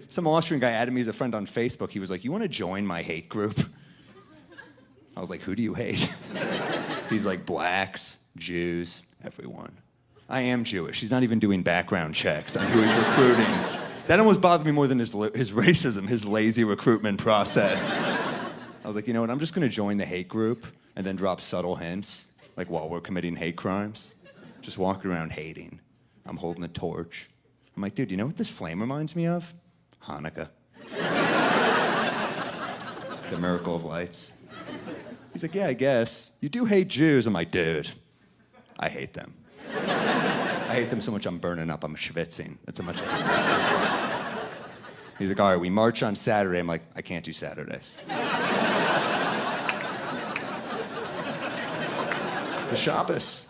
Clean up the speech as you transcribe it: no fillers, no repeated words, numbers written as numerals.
Some Austrian guy added me as a friend on Facebook. He was like, you want to join my hate group? I was like, who do you hate? He's like, blacks, Jews, everyone. I am Jewish. He's not even doing background checks on who he's recruiting. That almost bothered me more than his racism, his lazy recruitment process. I was like, you know what, I'm just gonna join the hate group and then drop subtle hints, like while we're committing hate crimes. Just walking around hating. I'm holding a torch. I'm like, dude, you know what this flame reminds me of? Hanukkah. The miracle of lights. He's like, yeah, I guess. You do hate Jews. I'm like, dude, I hate them. I hate them so much I'm burning up. I'm schwitzing. That's how much I hate them. He's like, all right, we march on Saturday. I'm like, I can't do Saturdays. It's the Shabbos.